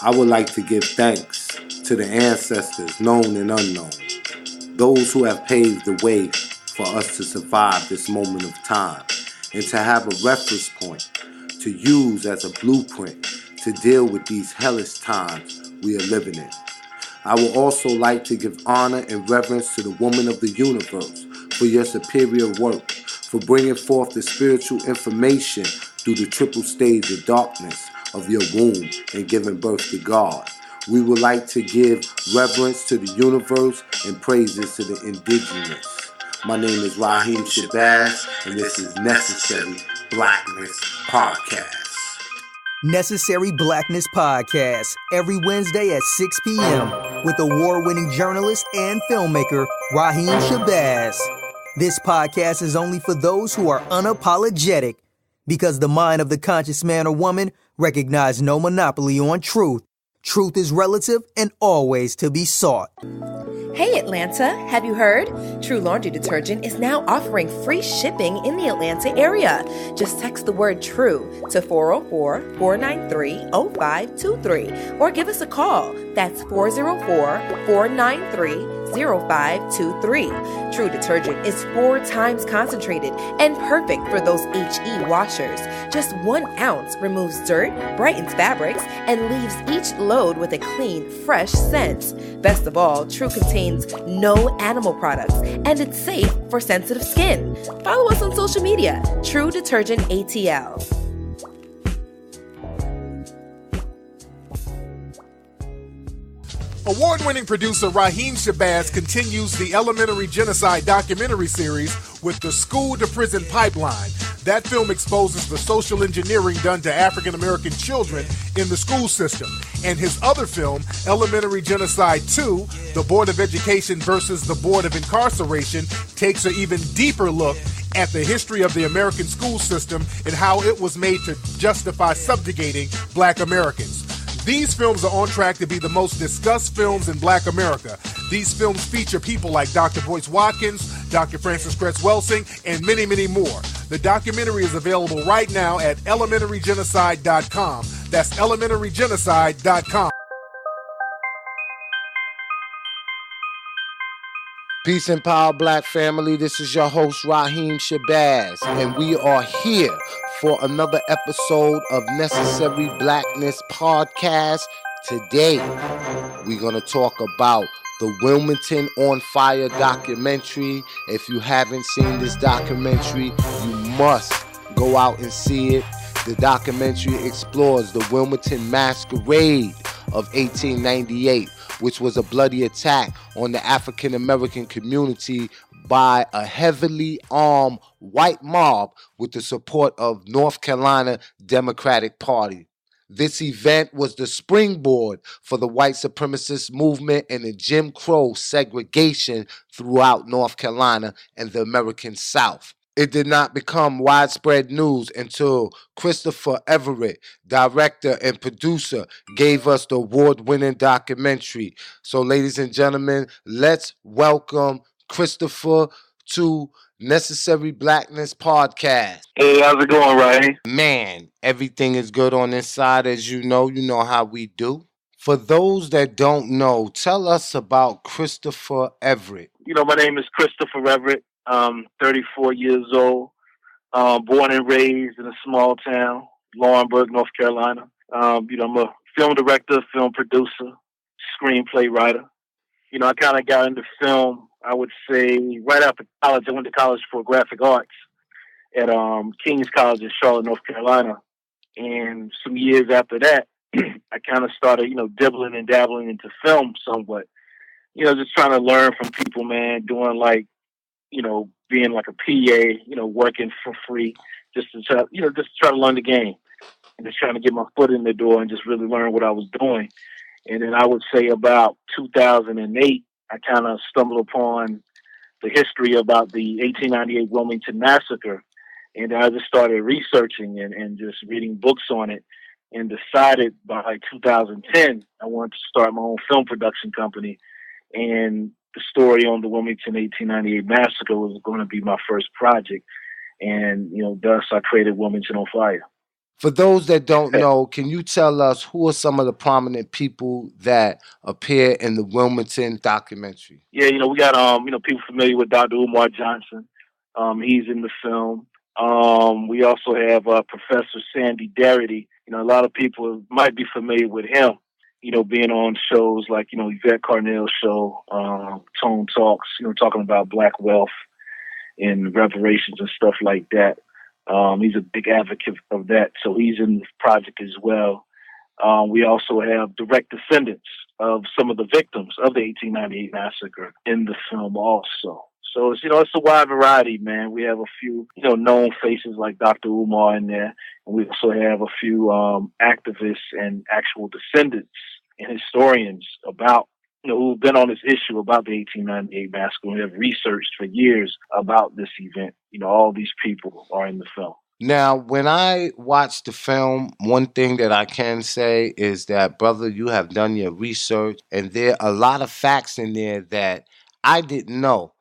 I would like to give thanks to the ancestors, known and unknown, those who have paved the way for us to survive this moment of time and to have a reference point to use as a blueprint to deal with these hellish times we are living in. I would also like to give honor and reverence to the woman of the universe for your superior work, for bringing forth the spiritual information through the triple stage of darkness of your womb and giving birth to God. We would like to give reverence to the universe and praises to the indigenous. My name is Raheem Shabazz, and this is Necessary Blackness Podcast. Necessary Blackness Podcast, every Wednesday at 6 p.m. with award-winning journalist and filmmaker Raheem Shabazz. This podcast is only for those who are unapologetic, because the mind of the conscious man or woman recognizes no monopoly on truth. Truth is relative and always to be sought. Hey Atlanta, have you heard? True Laundry Detergent is now offering free shipping in the Atlanta area. Just text the word TRUE to 404-493-0523 or give us a call. That's 404-493-0523. True Detergent is 4 times concentrated and perfect for those HE washers. Just 1 ounce removes dirt, brightens fabrics, and leaves each load with a clean, fresh scent. Best of all, True contains no animal products, and it's safe for sensitive skin. Follow us on social media, True Detergent ATL. Award-winning producer Raheem Shabazz continues the Elementary Genocide documentary series with The School to Prison Pipeline. That film exposes the social engineering done to African-American children in the school system. And his other film, Elementary Genocide 2, The Board of Education versus the Board of Incarceration, takes an even deeper look at the history of the American school system and how it was made to justify subjugating Black Americans. These films are on track to be the most discussed films in Black America. These films feature people like Dr. Boyce Watkins, Dr. Francis Cress Welsing, and many, many more. The documentary is available right now at elementarygenocide.com. That's elementarygenocide.com. Peace and power, Black family. This is your host, Raheem Shabazz, and we are here for another episode of Necessary Blackness Podcast. Today, we're going to talk about the Wilmington On Fire documentary. If you haven't seen this documentary, you must go out and see it. The documentary explores the Wilmington Masquerade of 1898, which was a bloody attack on the African American community by a heavily armed white mob with the support of North Carolina Democratic Party. This event was the springboard for the white supremacist movement and the Jim Crow segregation throughout North Carolina and the American South. It did not become widespread news until Christopher Everett, director and producer, gave us the award-winning documentary. So, ladies and gentlemen, let's welcome Christopher to Necessary Blackness Podcast. Hey, how's it going, Ryan? Man, everything is good on this side, as you know how we do. For those that don't know, tell us about Christopher Everett. My name is Christopher Everett. 34 years old, born and raised in a small town, Laurinburg, North Carolina. I'm a film director, film producer, screenplay writer. I kind of got into film, I would say, right after college. I went to college for graphic arts at King's College in Charlotte, North Carolina. And some years after that, I kind of started, dibbling and dabbling into film somewhat. Just trying to learn from people, man, doing being like a PA, working for free, just to try to learn the game and just trying to get my foot in the door and just really learn what I was doing. And then I would say about 2008, I kind of stumbled upon the history about the 1898 Wilmington Massacre. And I just started researching and just reading books on it and decided by 2010, I wanted to start my own film production company. And the story on the Wilmington 1898 Massacre was going to be my first project. And, thus I created Wilmington On Fire. For those that don't know, can you tell us who are some of the prominent people that appear in the Wilmington documentary? Yeah, we got people familiar with Dr. Umar Johnson. He's in the film. We also have Professor Sandy Darity. A lot of people might be familiar with him. Being on shows like Yvette Carnell's show, Tone Talks. Talking about Black wealth and reparations and stuff like that. He's a big advocate of that, so he's in the project as well. We also have direct descendants of some of the victims of the 1898 massacre in the film also. So it's a wide variety, man. We have a few, known faces like Dr. Umar in there, and we also have a few activists and actual descendants and historians about, who've been on this issue about the 1898 massacre and have researched for years about this event. All these people are in the film. Now, when I watch the film, one thing that I can say is that, brother, you have done your research, and there are a lot of facts in there that I didn't know.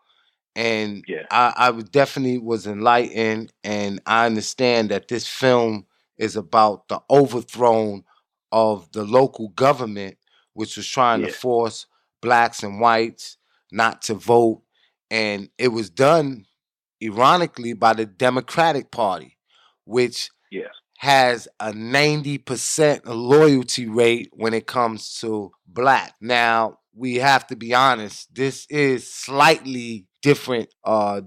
And yeah. I definitely was enlightened, and I understand that this film is about the overthrow of the local government, which was trying to force blacks and whites not to vote. And it was done, ironically, by the Democratic Party, which has a 90% loyalty rate when it comes to black. Now, we have to be honest, this is slightly different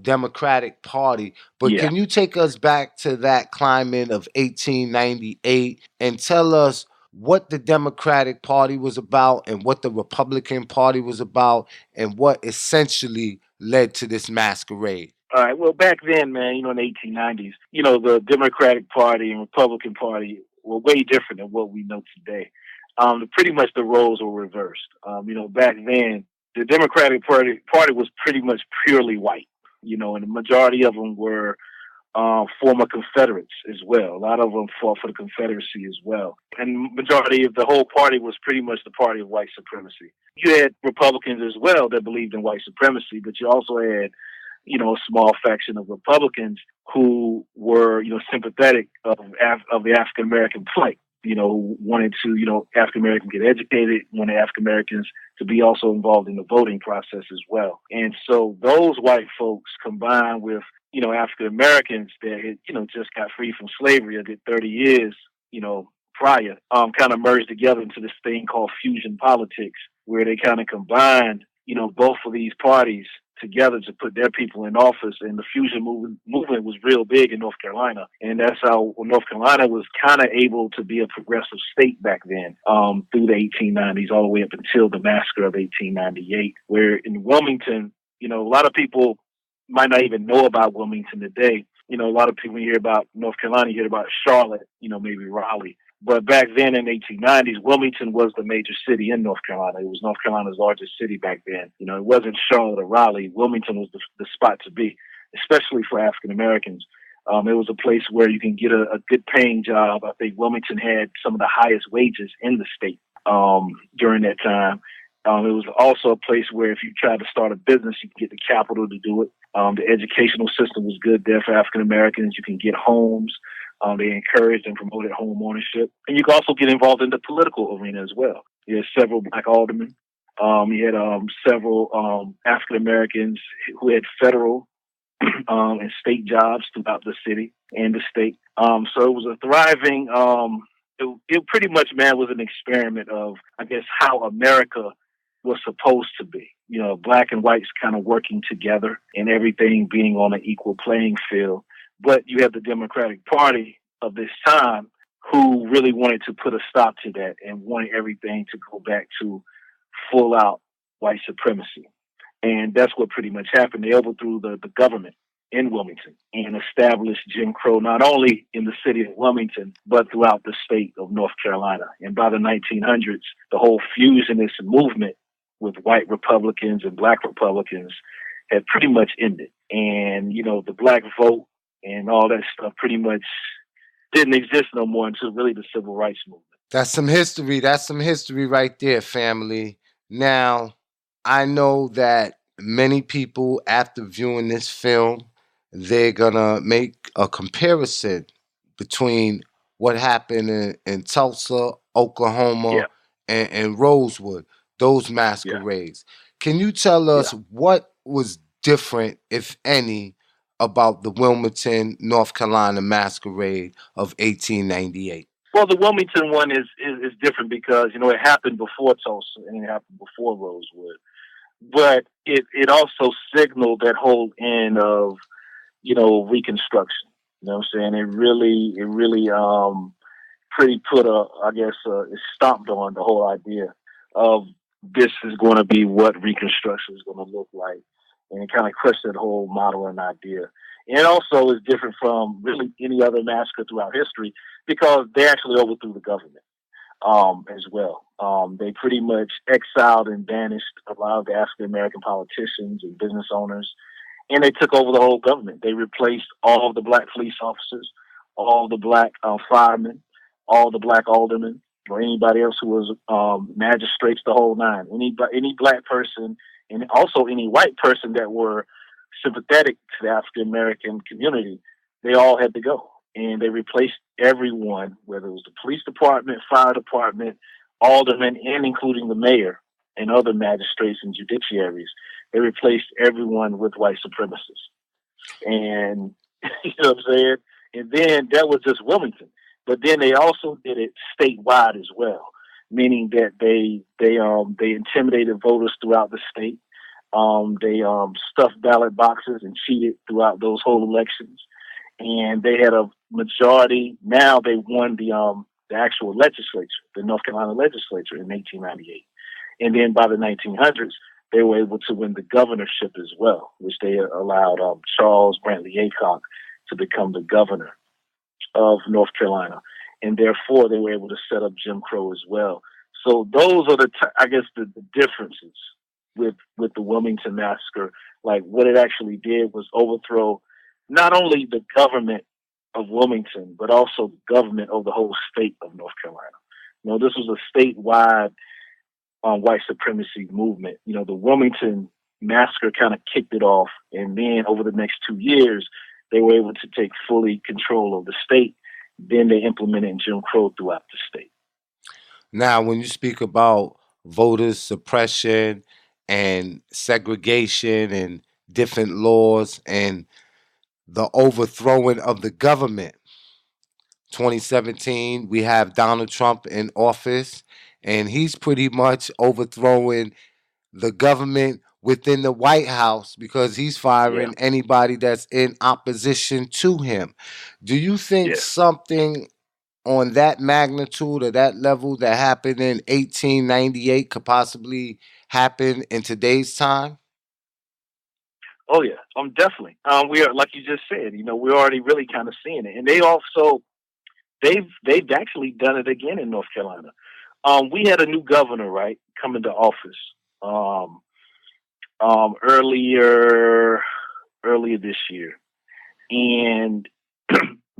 Democratic Party. But can you take us back to that climate of 1898 and tell us what the Democratic Party was about and what the Republican Party was about and what essentially led to this masquerade? All right. Well, back then, man, in the 1890s, the Democratic Party and Republican Party were way different than what we know today. Pretty much the roles were reversed. Back then, the Democratic Party was pretty much purely white, and the majority of them were former Confederates as well. A lot of them fought for the Confederacy as well. And majority of the whole party was pretty much the party of white supremacy. You had Republicans as well that believed in white supremacy, but you also had a small faction of Republicans who were, sympathetic of the African American plight. Who wanted to, African Americans get educated, wanted African Americans to be also involved in the voting process as well. And so those white folks combined with, African Americans that had, just got free from slavery, or did 30 years, prior, kind of merged together into this thing called fusion politics, where they kind of combined, both of these parties together to put their people in office. And the fusion movement was real big in North Carolina. And that's how North Carolina was kind of able to be a progressive state back then, through the 1890s, all the way up until the massacre of 1898, where in Wilmington, a lot of people might not even know about Wilmington today. A lot of people, when you hear about North Carolina, you hear about Charlotte, maybe Raleigh. But back then in the 1890s, Wilmington was the major city in North Carolina. It was North Carolina's largest city back then. It wasn't Charlotte or Raleigh. Wilmington was the spot to be, especially for African Americans. It was a place where you can get a good paying job. I think Wilmington had some of the highest wages in the state during that time. It was also a place where if you tried to start a business, you could get the capital to do it. The educational system was good there for African Americans. You can get homes. They encouraged and promoted home ownership. And you can also get involved in the political arena as well. You had several black aldermen. You had several African Americans who had federal and state jobs throughout the city and the state. So it was a thriving, it pretty much, man, was an experiment of, I guess, how America was supposed to be. Black and whites kind of working together and everything being on an equal playing field. But you have the Democratic Party of this time who really wanted to put a stop to that and wanted everything to go back to full out white supremacy. And that's what pretty much happened. They overthrew the government in Wilmington and established Jim Crow not only in the city of Wilmington, but throughout the state of North Carolina. And by the 1900s, the whole fusionist movement with white Republicans and black Republicans had pretty much ended. And, the black vote and all that stuff pretty much didn't exist no more until really the civil rights movement. That's some history. That's some history right there, family. Now, I know that many people, after viewing this film, they're going to make a comparison between what happened in Tulsa, Oklahoma, Yeah, and Rosewood, those yeah, masquerades. Can you tell yeah. us what was different, if any, about the Wilmington, North Carolina masquerade of 1898? Well, the Wilmington one is different because it happened before Tulsa and it happened before Rosewood, but it also signaled that whole end of Reconstruction. You know what I'm saying? It really pretty put it stomped on the whole idea of this is going to be what Reconstruction is going to look like, and it kind of crushed that whole model and idea. And it also is different from really any other massacre throughout history because they actually overthrew the government as well. They pretty much exiled and banished a lot of the African American politicians and business owners, and they took over the whole government. They replaced all of the black police officers, all the black firemen, all the black aldermen, or anybody else who was magistrates, the whole nine. Any black person, and also any white person that were sympathetic to the African American community, they all had to go. And they replaced everyone, whether it was the police department, fire department, aldermen, and including the mayor and other magistrates and judiciaries. They replaced everyone with white supremacists. And you know what I'm saying? And then that was just Wilmington. But then they also did it statewide as well, meaning that they intimidated voters throughout the state. They stuffed ballot boxes and cheated throughout those whole elections. And they had a majority. Now they won the actual legislature, the North Carolina legislature in 1898. And then by the 1900s, they were able to win the governorship as well, which they allowed Charles Brantley Aycock to become the governor of North Carolina. And therefore, they were able to set up Jim Crow as well. So those are the differences with the Wilmington Massacre. Like what it actually did was overthrow not only the government of Wilmington, but also the government of the whole state of North Carolina. This was a statewide white supremacy movement. The Wilmington Massacre kind of kicked it off. And then over the next 2 years, they were able to take fully control of the state. Then they implemented Jim Crow throughout the state. Now, when you speak about voter suppression and segregation and different laws and the overthrowing of the government, 2017, we have Donald Trump in office, and he's pretty much overthrowing the government within the White House because he's firing anybody that's in opposition to him. Do you think something on that magnitude or that level that happened in 1898 could possibly happen in today's time? Oh yeah, definitely. We are, like you just said, we're already really kind of seeing it, and they've actually done it again in North Carolina. We had a new governor, right, come into office earlier this year, and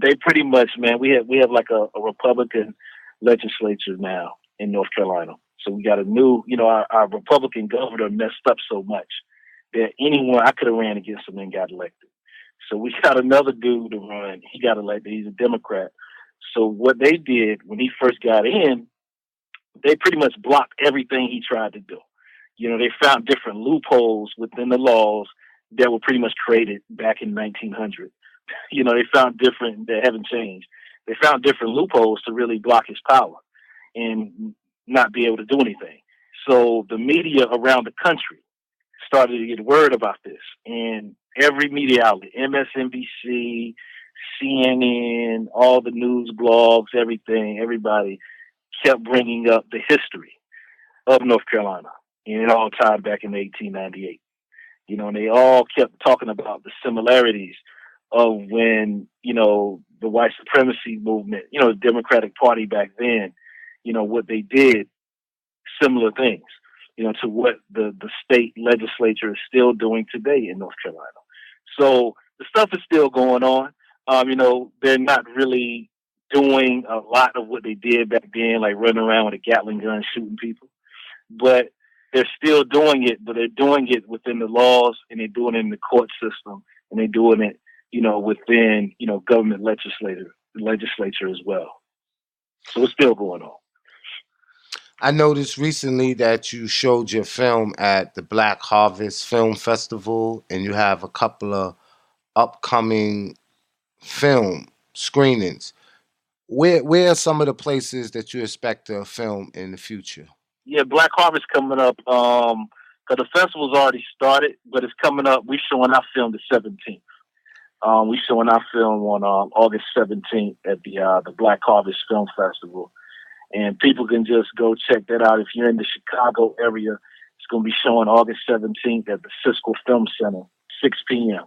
they pretty much, man, we have like a Republican legislature now in North Carolina. So we got a new, our Republican governor messed up so much that I could have ran against him and got elected. So we got another dude to run. He got elected. He's a Democrat. So what they did when he first got in, they pretty much blocked everything he tried to do. They found different loopholes within the laws that were pretty much created back in 1900. They found that haven't changed. They found different loopholes to really block his power and not be able to do anything. So the media around the country started to get word about this, and every media outlet, MSNBC, CNN, all the news blogs, everybody kept bringing up the history of North Carolina, and it all tied back in 1898. And they all kept talking about the similarities of when, the white supremacy movement, the Democratic Party back then, what they did, similar things, to what the state legislature is still doing today in North Carolina. So the stuff is still going on. They're not really doing a lot of what they did back then, like running around with a Gatling gun shooting people. But they're still doing it, but they're doing it within the laws, and they're doing it in the court system, and they're doing it, within, government legislature as well. So it's still going on. I noticed recently that you showed your film at the Black Harvest Film Festival, and you have a couple of upcoming film screenings. Where are some of the places that you expect to film in the future? Yeah, Black Harvest coming up. Cause the festival's already started, but it's coming up. We're showing our film the 17th. We're showing our film on August 17th at the Black Harvest Film Festival. And people can just go check that out. If you're in the Chicago area, it's going to be showing August 17th at the Cisco Film Center, 6 p.m.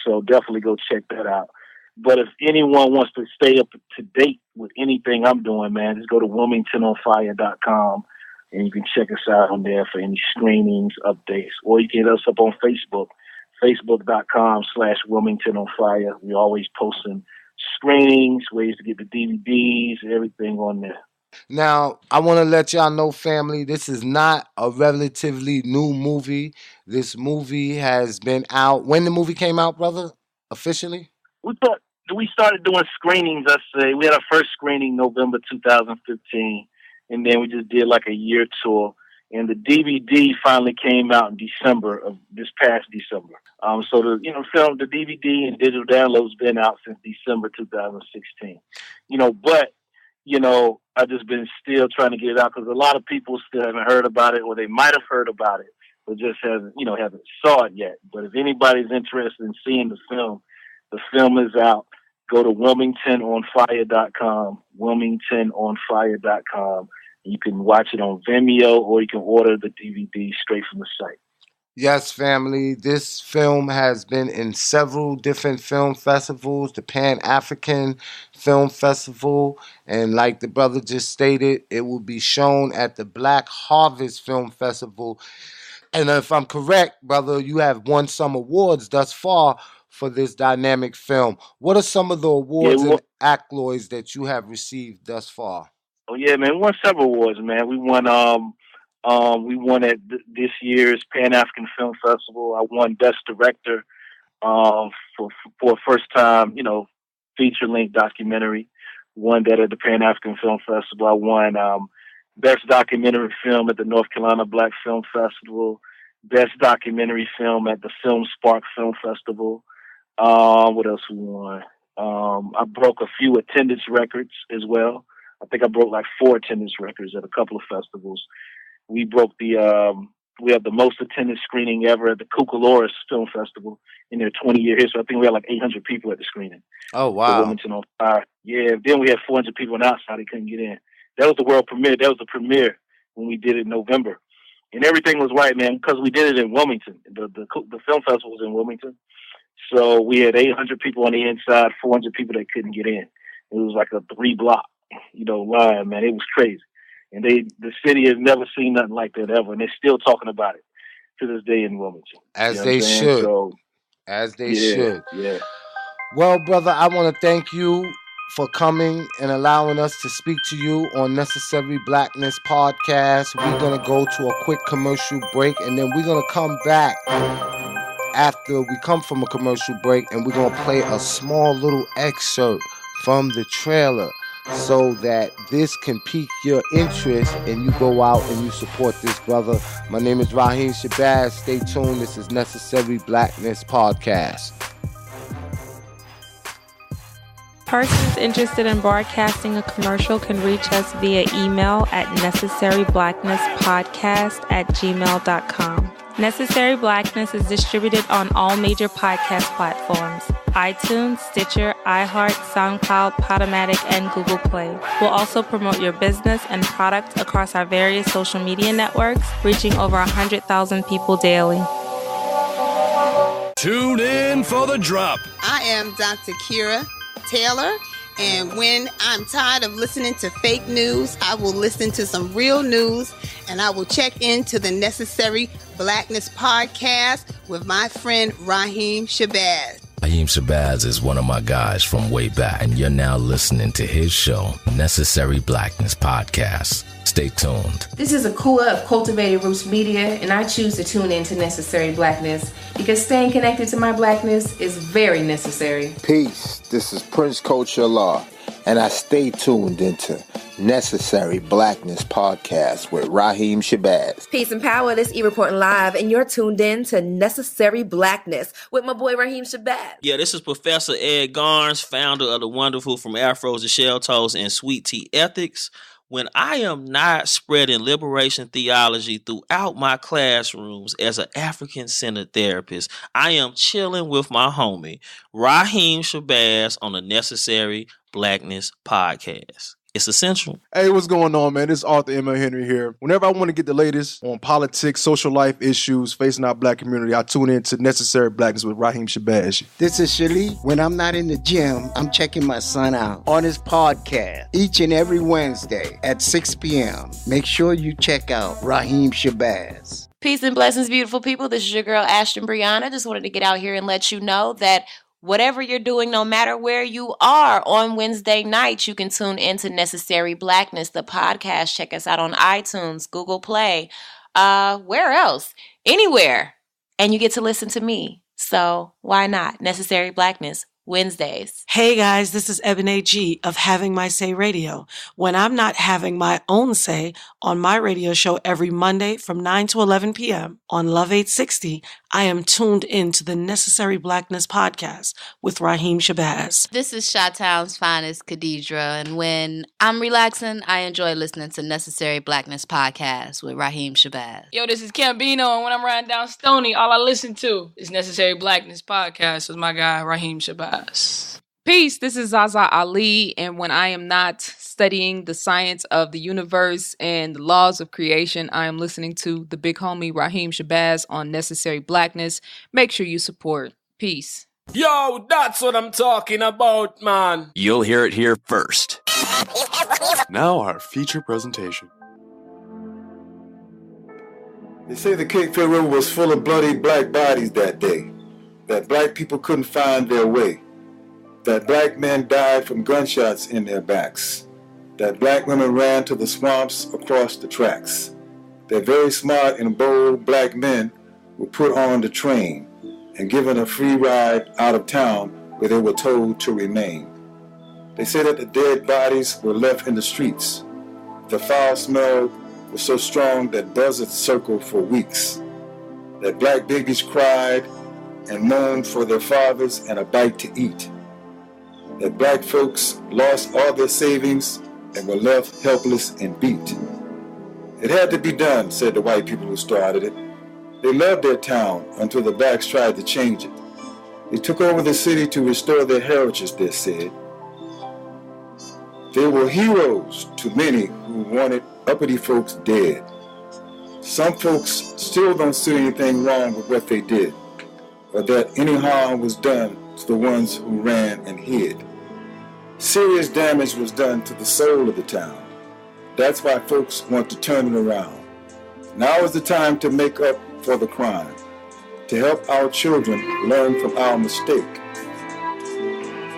So definitely go check that out. But if anyone wants to stay up to date with anything I'm doing, man, just go to WilmingtonOnFire.com and you can check us out on there for any screenings, updates, or you can hit us up on Facebook, Facebook.com/WilmingtonOnFire. We're always posting screenings, ways to get the DVDs, everything on there. Now, I want to let y'all know, family, this is not a relatively new movie. This movie has been out. When the movie came out, brother, officially? We started doing screenings, I say. We had our first screening November 2015, and then we just did like a year tour. And the DVD finally came out in December of this past December. So the film, the DVD and digital downloads been out since December 2016. But I've just been still trying to get it out because a lot of people still haven't heard about it, or they might have heard about it, but just haven't saw it yet. But if anybody's interested in seeing the film is out. Go to WilmingtonOnFire.com, WilmingtonOnFire.com. You can watch it on Vimeo, or you can order the DVD straight from the site. Yes, family. This film has been in several different film festivals, the Pan-African Film Festival, and like the brother just stated, it will be shown at the Black Harvest Film Festival. And if I'm correct, brother, you have won some awards thus far for this dynamic film. What are some of the awards and accolades that you have received thus far? Oh yeah, man, we won several awards, man. We won at this year's Pan-African Film Festival. I won Best Director for a first time, feature-length documentary. Won that at the Pan-African Film Festival. I won Best Documentary Film at the North Carolina Black Film Festival. Best Documentary Film at the Film Spark Film Festival. What else we won? I broke a few attendance records as well. I think I broke like 4 attendance records at a couple of festivals. We broke we have the most attendance screening ever at the Cucaloris Film Festival in their 20-year history. I think we had like 800 people at the screening. Oh, wow. Wilmington On Fire. Yeah, then we had 400 people on the outside. They couldn't get in. That was the world premiere. That was the premiere when we did it in November. And everything was right, man, because we did it in Wilmington. The film festival was in Wilmington. So we had 800 people on the inside, 400 people that couldn't get in. It was like a 3-block, line, man. It was crazy. And the city has never seen nothing like that ever. And they're still talking about it to this day in Wilmington. As they should. So, as they should. Yeah. Well, brother, I want to thank you for coming and allowing us to speak to you on Necessary Blackness Podcast. We're going to go to a quick commercial break, and then we're going to come back after we come from a commercial break, and we're going to play a small little excerpt from the trailer so that this can pique your interest and you go out and you support this brother. My name is Raheem Shabazz. Stay tuned. This is Necessary Blackness Podcast. Persons interested in broadcasting a commercial can reach us via email at necessaryblacknesspodcast@gmail.com. Necessary Blackness is distributed on all major podcast platforms: iTunes, Stitcher, iHeart, SoundCloud, Podomatic, and Google Play. We'll also promote your business and product across our various social media networks, reaching over 100,000 people daily. Tune in for the drop. I am Dr. Kira Taylor, and when I'm tired of listening to fake news, I will listen to some real news, and I will check into the Necessary Blackness Podcast with my friend Raheem Shabazz. Raheem Shabazz is one of my guys from way back, and you're now listening to his show, Necessary Blackness Podcast. Stay tuned. This is Akua of Cultivated Roots Media, and I choose to tune in to Necessary Blackness because staying connected to my blackness is very necessary. Peace. This is Prince Culture Law, and I stay tuned into Necessary Blackness Podcast with Raheem Shabazz. Peace and power, this E-Reporting Live, and you're tuned in to Necessary Blackness with my boy Raheem Shabazz. Yeah, this is Professor Ed Garnes, founder of the wonderful From Afros to Shell Toes and Sweet Tea Ethics. When I am not spreading liberation theology throughout my classrooms as an African-centered therapist, I am chilling with my homie, Raheem Shabazz, on the Necessary Blackness Podcast. It's essential. Hey, what's going on, man? This is Arthur M. Henry here. Whenever I want to get the latest on politics, social life issues facing our black community, I tune in to Necessary Blackness with Raheem Shabazz. This is Shali. When I'm not in the gym, I'm checking my son out on his podcast each and every Wednesday at 6 p.m. Make sure you check out Raheem Shabazz. Peace and blessings, beautiful people. This is your girl, Ashton Brianna. Just wanted to get out here and let you know that whatever you're doing, no matter where you are, on Wednesday nights, you can tune into Necessary Blackness, the podcast. Check us out on iTunes, Google Play, where else? Anywhere. And you get to listen to me. So why not? Necessary Blackness, Wednesdays. Hey guys, this is Eben A.G. of Having My Say Radio. When I'm not having my own say on my radio show every Monday from 9 to 11 p.m. on Love 860, I am tuned in to the Necessary Blackness Podcast with Raheem Shabazz. This is Chi-Town's finest, Khadidra, and when I'm relaxing, I enjoy listening to Necessary Blackness Podcast with Raheem Shabazz. Yo, this is Cambino, and when I'm riding down Stony, all I listen to is Necessary Blackness Podcast with my guy, Raheem Shabazz. Peace, this is Zaza Ali, and when I am not studying the science of the universe and the laws of creation, I am listening to the big homie Raheem Shabazz on Necessary Blackness. Make sure you support. Peace. Yo, that's what I'm talking about, man. You'll hear it here first. Now our feature presentation. They say the Cape Fear River was full of bloody black bodies that day, that black people couldn't find their way, that black men died from gunshots in their backs, that black women ran to the swamps across the tracks, that very smart and bold black men were put on the train and given a free ride out of town where they were told to remain. They say that the dead bodies were left in the streets. The foul smell was so strong that buzzards circled for weeks, that black babies cried and moaned for their fathers and a bite to eat, that black folks lost all their savings and were left helpless and beat. It had to be done, said the white people who started it. They loved their town until the blacks tried to change it. They took over the city to restore their heritage, they said. They were heroes to many who wanted uppity folks dead. Some folks still don't see anything wrong with what they did, or that any harm was done to the ones who ran and hid. Serious damage was done to the soul of the town. That's why folks want to turn it around. Now is the time to make up for the crime, to help our children learn from our mistake,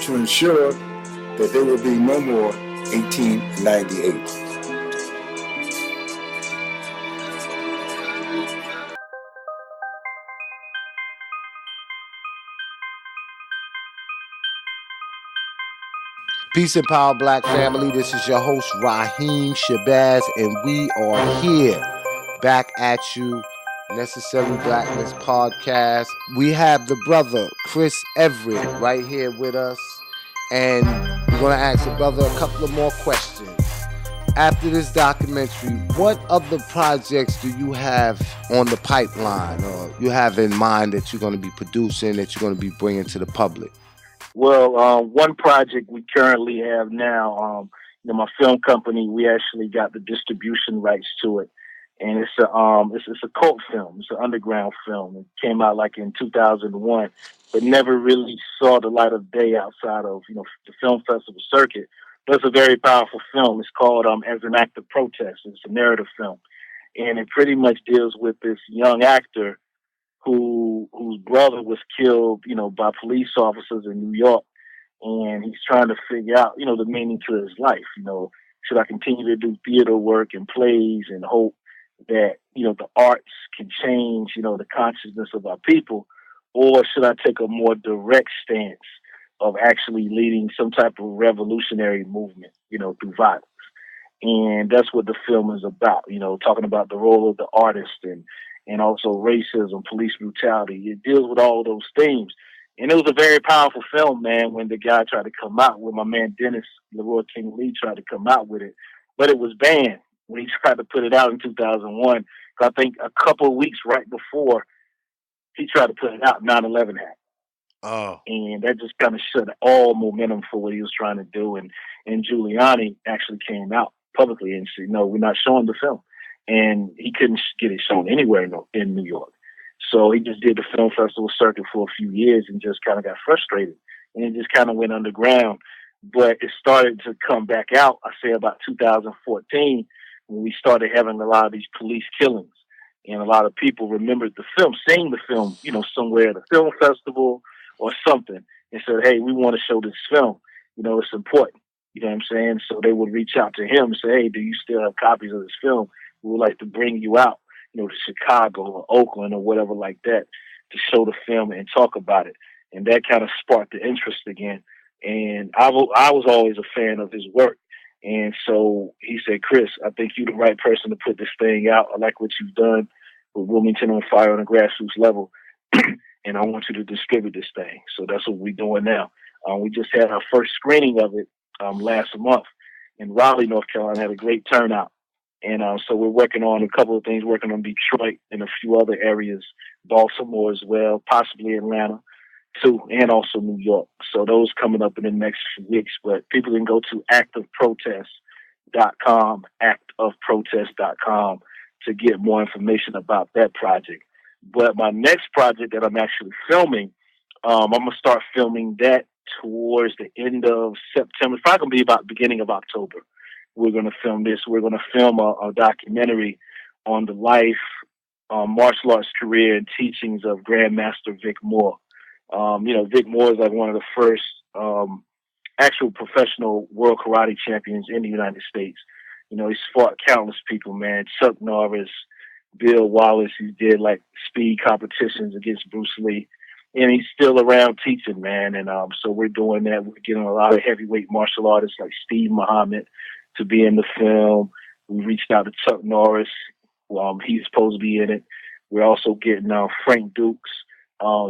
to ensure that there will be no more 1898. Peace and power, black family. This is your host, Raheem Shabazz, and we are here back at you, Necessary Blackness Podcast. We have the brother, Chris Everett, right here with us, and we're going to ask the brother a couple of more questions. After this documentary, what other projects do you have on the pipeline, or you have in mind that you're going to be producing, that you're going to be bringing to the public? Well, one project we currently have now, my film company, we actually got the distribution rights to it, and it's a cult film. It's an underground film. It came out like in 2001, but never really saw the light of day outside of the film festival circuit. But it's a very powerful film. It's called As an Act of Protest. It's a narrative film, and it pretty much deals with this young actor whose brother was killed, by police officers in New York, and he's trying to figure out, the meaning to his life. Should I continue to do theater work and plays and hope that, the arts can change, the consciousness of our people, or should I take a more direct stance of actually leading some type of revolutionary movement, through violence. And that's what the film is about, talking about the role of the artist and also racism, police brutality. It deals with all of those themes. And it was a very powerful film, man, when the guy tried to come out with my man Dennis Leroy King Lee tried to come out with it. But it was banned when he tried to put it out in 2001. I think a couple of weeks right before he tried to put it out, 9/11 happened. Oh. And that just kind of shut all momentum for what he was trying to do. And Giuliani actually came out publicly and said, no, we're not showing the film. And he couldn't get it shown anywhere in New York. So he just did the film festival circuit for a few years and just kind of got frustrated. And it just kind of went underground. But it started to come back out, I say about 2014, when we started having a lot of these police killings. And a lot of people remembered the film, seeing the film, somewhere at a film festival or something, and said, hey, we want to show this film. It's important. You know what I'm saying? So they would reach out to him and say, hey, do you still have copies of this film? We would like to bring you out, to Chicago or Oakland or whatever like that to show the film and talk about it. And that kind of sparked the interest again. And I was always a fan of his work. And so he said, Chris, I think you're the right person to put this thing out. I like what you've done with Wilmington on Fire on a grassroots level. And I want you to distribute this thing. So that's what we're doing now. We just had our first screening of it last month in Raleigh, North Carolina. Had a great turnout. And so we're working on a couple of things, working on Detroit and a few other areas, Baltimore as well, possibly Atlanta too, and also New York. So those coming up in the next few weeks. But people can go to actofprotest.com, actofprotest.com to get more information about that project. But my next project that I'm actually filming, I'm going to start filming that towards the end of September. It's probably going to be about beginning of October. We're going to film this. We're going to film a documentary on the life, martial arts career, and teachings of Grandmaster Vic Moore. Vic Moore is like one of the first actual professional world karate champions in the United States. He's fought countless people, man. Chuck Norris, Bill Wallace. He did like speed competitions against Bruce Lee. And he's still around teaching, man. And so we're doing that. We're getting a lot of heavyweight martial artists like Steve Muhammad to be in the film. We reached out to Chuck Norris. He's supposed to be in it. We're also getting Frank Dukes.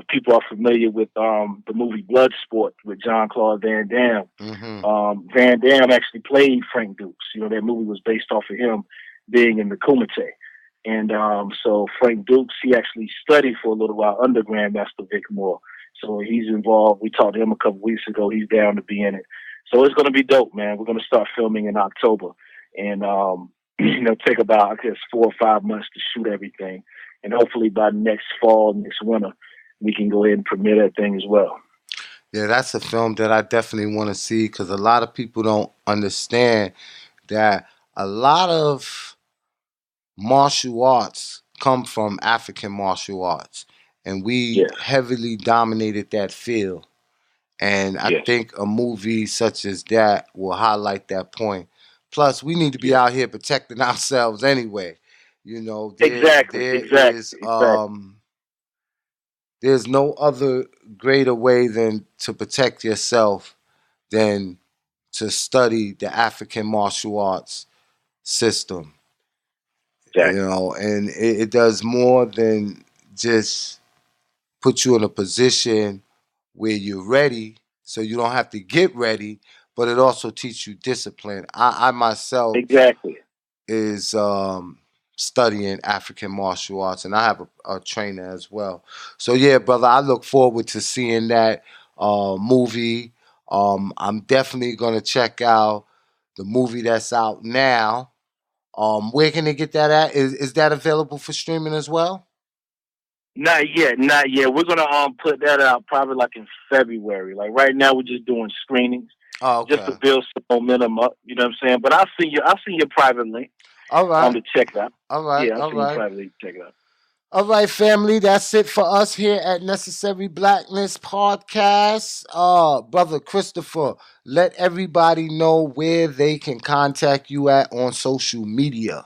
People are familiar with the movie Bloodsport with Jean-Claude Van Damme. Mm-hmm. Van Damme actually played Frank Dukes. That movie was based off of him being in the Kumite. And so Frank Dukes, he actually studied for a little while under Grandmaster Vic Moore. So he's involved. We talked to him a couple weeks ago. He's down to be in it. So it's going to be dope, man. We're going to start filming in October. And, take about, I guess, 4 or 5 months to shoot everything. And hopefully by next fall, next winter, we can go ahead and premiere that thing as well. Yeah, that's a film that I definitely want to see because a lot of people don't understand that a lot of martial arts come from African martial arts, and we heavily dominated that field. And I think a movie such as that will highlight that point. Plus, we need to be out here protecting ourselves anyway. There's no other greater way than to protect yourself than to study the African martial arts system. And it does more than just put you in a position where you're ready so you don't have to get ready, but it also teaches you discipline. I myself is studying African martial arts, and I have a trainer as well. So yeah, brother, I look forward to seeing that movie. I'm definitely going to check out the movie that's out now. Where can they get that at? Is that available for streaming as well? Not yet. We're gonna put that out probably like in February. Like right now, we're just doing screenings, just to build some momentum up. You know what I'm saying? But I'll send you private link. All right. To check it out. All right. Yeah, I'll send you private link to check it out. All right, family. That's it for us here at Necessary Blackness Podcast. Brother Christopher, let everybody know where they can contact you at on social media.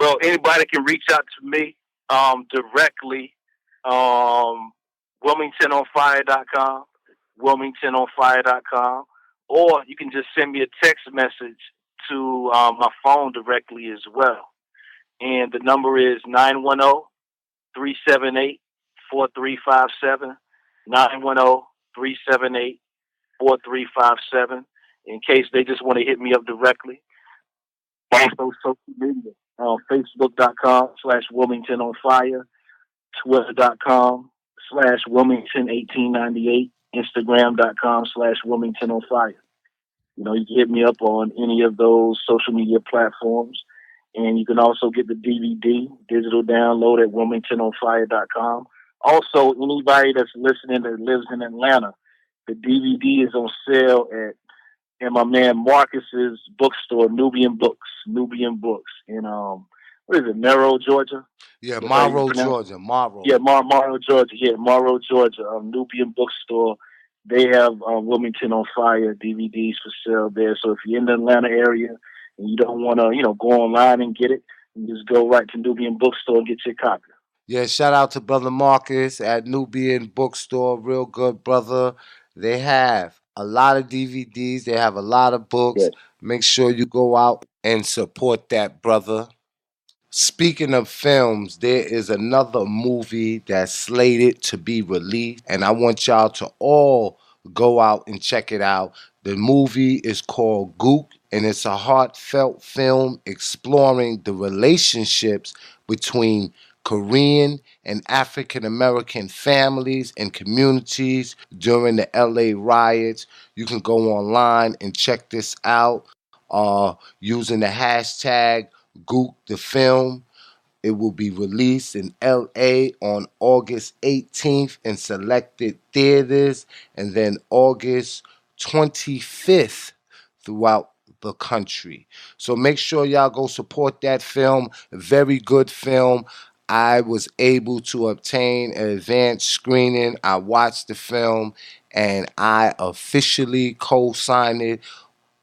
Well, anybody can reach out to me directly WilmingtonOnFire.com, WilmingtonOnFire.com, or you can just send me a text message to my phone directly as well. And the number is 910-378-4357, 910-378-4357, in case they just want to hit me up directly. Also, social media, Facebook.com/WilmingtonOnFire, Twitter.com/Wilmington1898, Instagram.com/WilmingtonOnFire. You can hit me up on any of those social media platforms. And you can also get the DVD, digital download at WilmingtonOnFire.com. Also, anybody that's listening that lives in Atlanta, the DVD is on sale at my man Marcus's bookstore, Nubian Books. In what is it, Morrow, Georgia? Yeah, Morrow, Georgia. Morrow. Yeah, Morrow, Georgia. Yeah, Morrow, Georgia. Nubian Bookstore. They have Wilmington on Fire DVDs for sale there. So if you're in the Atlanta area and you don't want to, go online and get it, you just go right to Nubian Bookstore and get your copy. Yeah, shout out to Brother Marcus at Nubian Bookstore. Real good brother. They have a lot of DVDs. They have a lot of books. Yes. Make sure you go out and support that brother. Speaking of films, there is another movie that's slated to be released, and I want y'all to all go out and check it out. The movie is called Gook, and it's a heartfelt film exploring the relationships between Korean and African American families and communities during the LA riots. You can go online and check this out using the hashtag Gook the film. It will be released in LA on August 18th in selected theaters, and then August 25th throughout the country. So make sure y'all go support that film. Very good film. I was able to obtain an advanced screening. I watched the film and I officially co-signed it.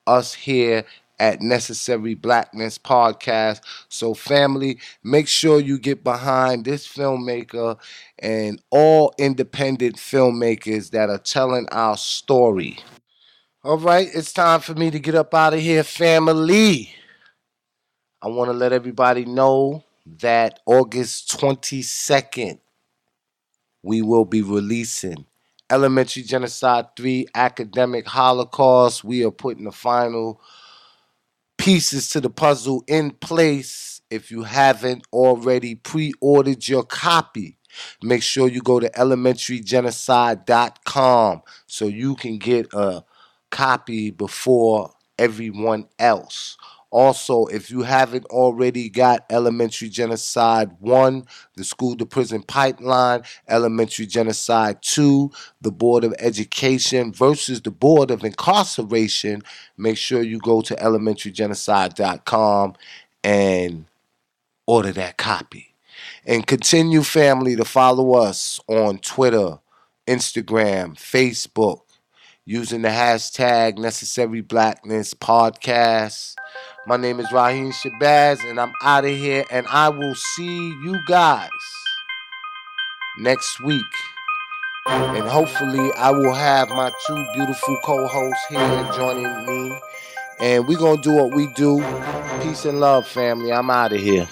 Us here at Necessary Blackness Podcast. So family, make sure you get behind this filmmaker and all independent filmmakers that are telling our story. All right, it's time for me to get up out of here, family. I want to let everybody know that August 22nd, we will be releasing Elementary Genocide 3, Academic Holocaust. We are putting the final pieces to the puzzle in place. If you haven't already pre-ordered your copy, make sure you go to elementarygenocide.com so you can get a copy before everyone else. Also, if you haven't already got Elementary Genocide 1, the School to Prison Pipeline, Elementary Genocide 2, the Board of Education versus the Board of Incarceration, make sure you go to elementarygenocide.com and order that copy. And continue, family, to follow us on Twitter, Instagram, Facebook, using the hashtag Necessary Blackness Podcast. My name is Raheem Shabazz, and I'm out of here, and I will see you guys next week. And hopefully I will have my two beautiful co-hosts here joining me. And we're going to do what we do. Peace and love, family. I'm out of here.